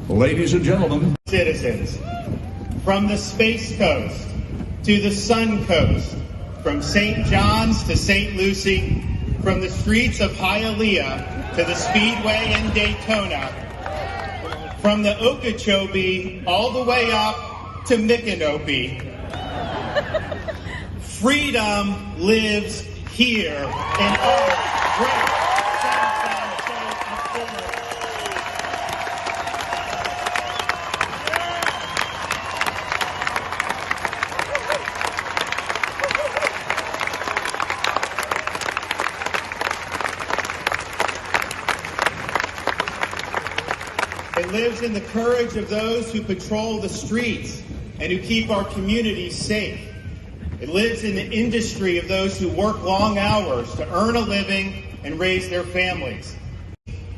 Ladies and gentlemen, citizens, from the Space Coast to the Sun Coast, from St. John's to St. Lucie, from the streets of Hialeah to the Speedway in Daytona, from the Okeechobee all the way up to Micanopy, freedom lives here in our great sunshine state of Florida. It lives in the courage of those who patrol the streets and who keep our communities safe. It lives in the industry of those who work long hours to earn a living and raise their families.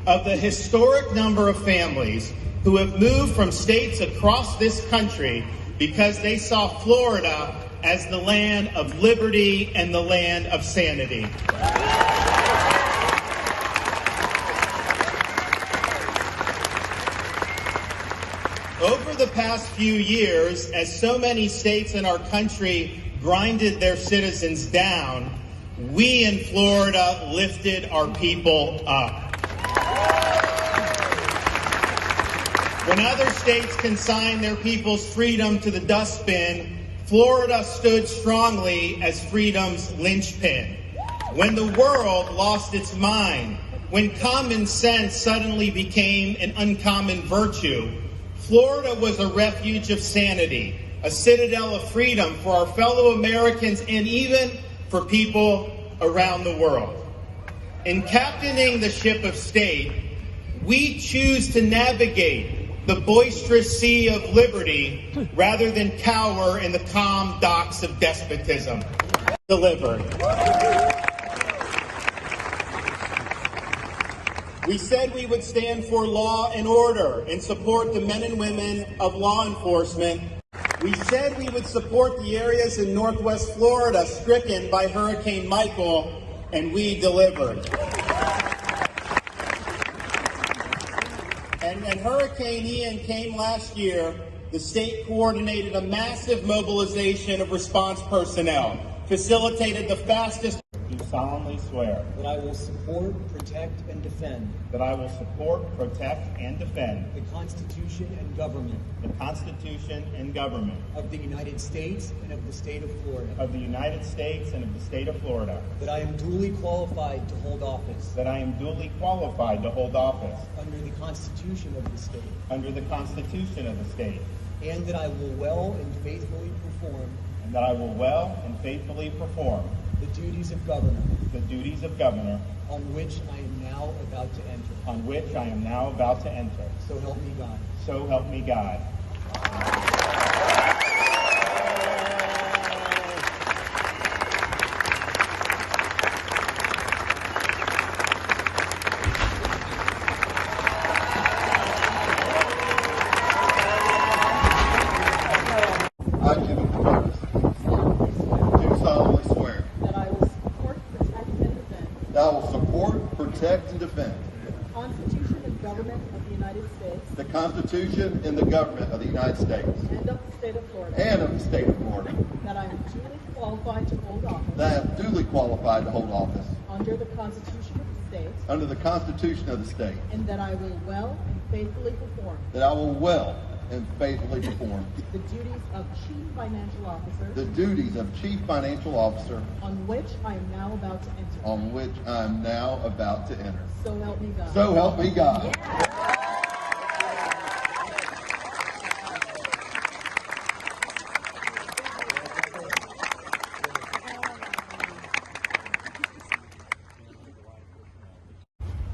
Of the historic number of families who have moved from states across this country because they saw Florida as the land of liberty and the land of sanity. Over the past few years, as so many states in our country grinded their citizens down, we in Florida lifted our people up. When other states consigned their people's freedom to the dustbin, Florida stood strongly as freedom's linchpin. When the world lost its mind, when common sense suddenly became an uncommon virtue, Florida was a refuge of sanity, a citadel of freedom for our fellow Americans and even for people around the world. In captaining the ship of state, we choose to navigate the boisterous sea of liberty rather than cower in the calm docks of despotism. Delivered. We said we would stand for law and order and support the men and women of law enforcement. We said we would support the areas in Northwest Florida stricken by Hurricane Michael, and we delivered. And when Hurricane Ian came last year, the state coordinated a massive mobilization of response personnel, facilitated the fastest. solemnly swear that I will support, protect, and defend that I will support, protect, and defend the Constitution and government the Constitution and government of the United States and of the state of Florida, of the United States and of the state of Florida, that I am duly qualified to hold office that I am duly qualified to hold office under the Constitution of the state, under the Constitution of the state, and that I will well and faithfully perform and that I will well and faithfully perform the duties of governor the duties of governor on which I am now about to enter. on which I am now about to enter. So help me God. So help me God. I, Jimmy Curtis, do solemnly swear that I will support, protect, and defend that I will support, protect, and defend the Constitution and government of the United States the Constitution and the government of the United States and of the state of Florida, and of the state of Florida, that I am duly qualified to hold office that I am duly qualified to hold office under the Constitution of the state, under the Constitution of the state, and that I will well and faithfully perform that I will well and faithfully perform the duties of Chief Financial Officer the duties of Chief Financial Officer on which I am now about to enter. on which I am now about to enter. So help me God. So help me God.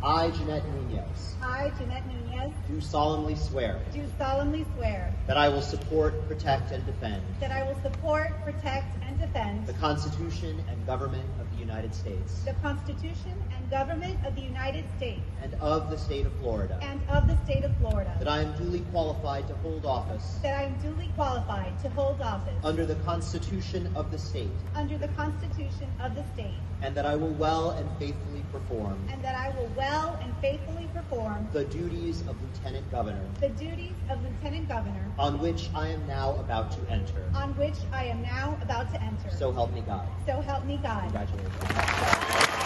I, Jeanette Nunez, I, Jeanette Nunez, do solemnly swear do solemnly swear that I will support, protect, and defend that I will support, protect, and defend the Constitution and government of the United States the Constitution and government of the United States and of the state of Florida, and of the state of Florida, that I am duly qualified to hold office that I am duly qualified to hold office under the Constitution of the state, under the Constitution of the state, and that I will well and faithfully perform and that I will well and faithfully perform the duties of Lieutenant Governor the duties of Lieutenant Governor on which I am now about to enter. on which I am now about to enter. So help me God. So help me God. Congratulations.